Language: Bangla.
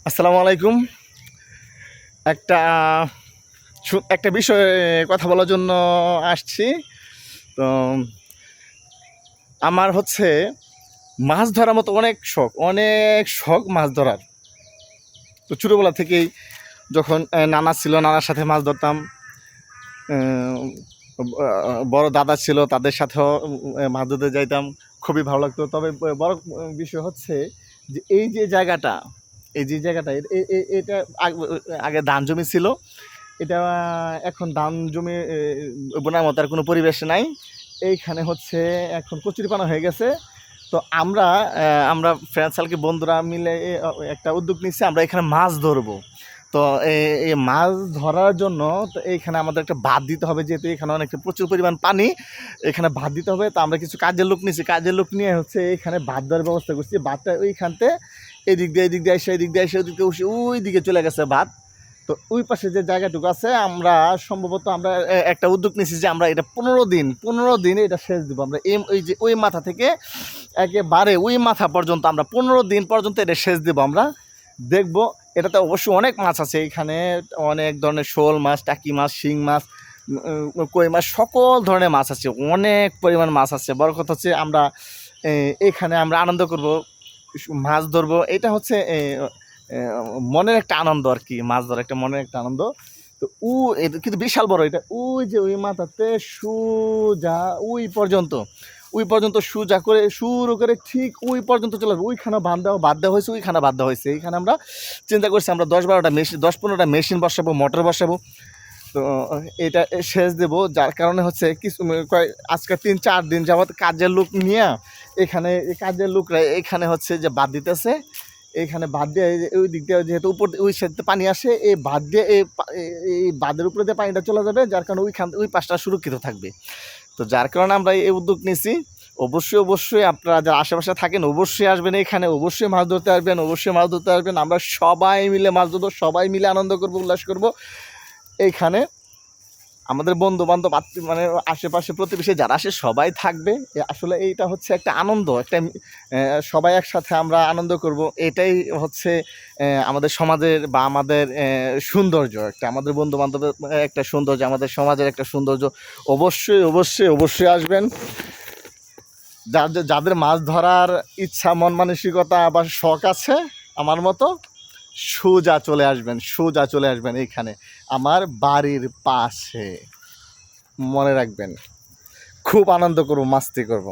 আসসালামু আলাইকুম। একটা একটা বিষয়ে কথা বলার জন্য আসছি। তো আমার হচ্ছে মাছ ধরার মতো অনেক শখ মাছ ধরার। তো ছোটোবেলা থেকেই যখন নানা ছিল, নানার সাথে মাছ ধরতাম। বড় দাদা ছিল, তাদের সাথেও মাছ ধরতে যাইতাম, খুবই ভালো লাগতো। তবে বড় বিষয় হচ্ছে যে এই যে জায়গাটা এটা আগে ধান জমি ছিল। এটা এখন ধান জমি বোনার মতো আর কোনো পরিবেশ নাই। এইখানে হচ্ছে এখন কচুরিপানা হয়ে গেছে। তো আমরা ফ্রেন্ড সার্কেল বন্ধুরা মিলে একটা উদ্যোগ নিচ্ছি, আমরা এখানে মাছ ধরবো। তো এই মাছ ধরার জন্য তো এইখানে আমাদের একটা বাঁধ দিতে হবে, যেহেতু এখানে অনেকটা প্রচুর পরিমাণ পানি, এখানে বাঁধ দিতে হবে। তো আমরা কিছু কাজের লোক নিয়েছি, কাজের লোক নিয়ে হচ্ছে এখানে বাঁধ দেওয়ার ব্যবস্থা করছি। বাঁধটা ওইখানতে এদিক দিয়ে এসে ওদিকে ওই দিকে চলে গেছে বাঁধ। তো ওই পাশে যে জায়গাটুকু আছে, আমরা সম্ভবত একটা উদ্যোগ নিয়েছি যে আমরা এটা 15 দিন এটা সেচ দেবো। আমরা ওই যে ওই মাথা থেকে একেবারে ওই মাথা পর্যন্ত আমরা 15 দিন পর্যন্ত এটা সেচ দেবো। আমরা দেখব এটাতে অবশ্যই অনেক মাছ আছে এখানে, অনেক ধরনের শোল মাছ, টাকি মাছ, শিং মাছ, কই মাছ, সকল ধরনের মাছ আছে, অনেক পরিমাণ মাছ আছে। বড় কথা হচ্ছে আমরা এখানে আমরা আনন্দ করব, মাছ ধরবো। এটা হচ্ছে মনের একটা আনন্দ আর কি, মাছ ধরা একটা মনের একটা আনন্দ। তো এটা কিন্তু বিশাল বড়। এটা ওই যে ওই মাথাতে সোজা ওই পর্যন্ত সোজা করে শুরু করে ঠিক ওই পর্যন্ত চলে আসবে। ওইখানে বাদ দেওয়া হয়েছে, ওইখানে বাদ দেওয়া হয়েছে। এইখানে আমরা চিন্তা করছি আমরা 10-15টা মেশিন বসাবো, মোটর বসাবো। তো এটা সেচ দেবো, যার কারণে হচ্ছে কিছু আজকে 3-4 দিন যাবৎ কাজের লোক নিয়ে এখানে কাজের লোকরা এখানে হচ্ছে যে বাদ দিতেছে। এইখানে বাদ দিয়ে ওই দিক দিয়ে যেহেতু উপর ওই সাইডে পানি আসে, এই বাদ দিয়ে এই বাঁধের উপরে দিয়ে পানিটা চলে যাবে, যার কারণে ওই পাশটা সুরক্ষিত থাকবে। তো যার কারণে আমরা এই উদ্যোগ নিয়েছি। অবশ্যই আপনারা যারা আশেপাশে থাকেন অবশ্যই আসবেন এখানে, অবশ্যই মাছ ধরতে আসবেন। আমরা সবাই মিলে মাছ ধরবো, সবাই মিলে আনন্দ করবো, উল্লাস করবো। এইখানে আমাদের বন্ধু বান্ধব মানে আশেপাশে প্রতিবেশী যারা আসে সবাই থাকবে। আসলে এইটা হচ্ছে একটা আনন্দ, একটা সবাই একসাথে আমরা আনন্দ করব। এটাই হচ্ছে আমাদের সমাজের বা আমাদের সৌন্দর্য, একটা আমাদের বন্ধু বান্ধবের একটা সৌন্দর্য, আমাদের সমাজের একটা সৌন্দর্য। অবশ্যই আসবেন। যাদের মাছ ধরার ইচ্ছা, মন মানসিকতা বা শখ আছে আমার মতো, সোজা চলে আসবেন এইখানে আমার বাড়ির পাশে। মনে রাখবেন, খুব আনন্দ করব, মাস্তি করব।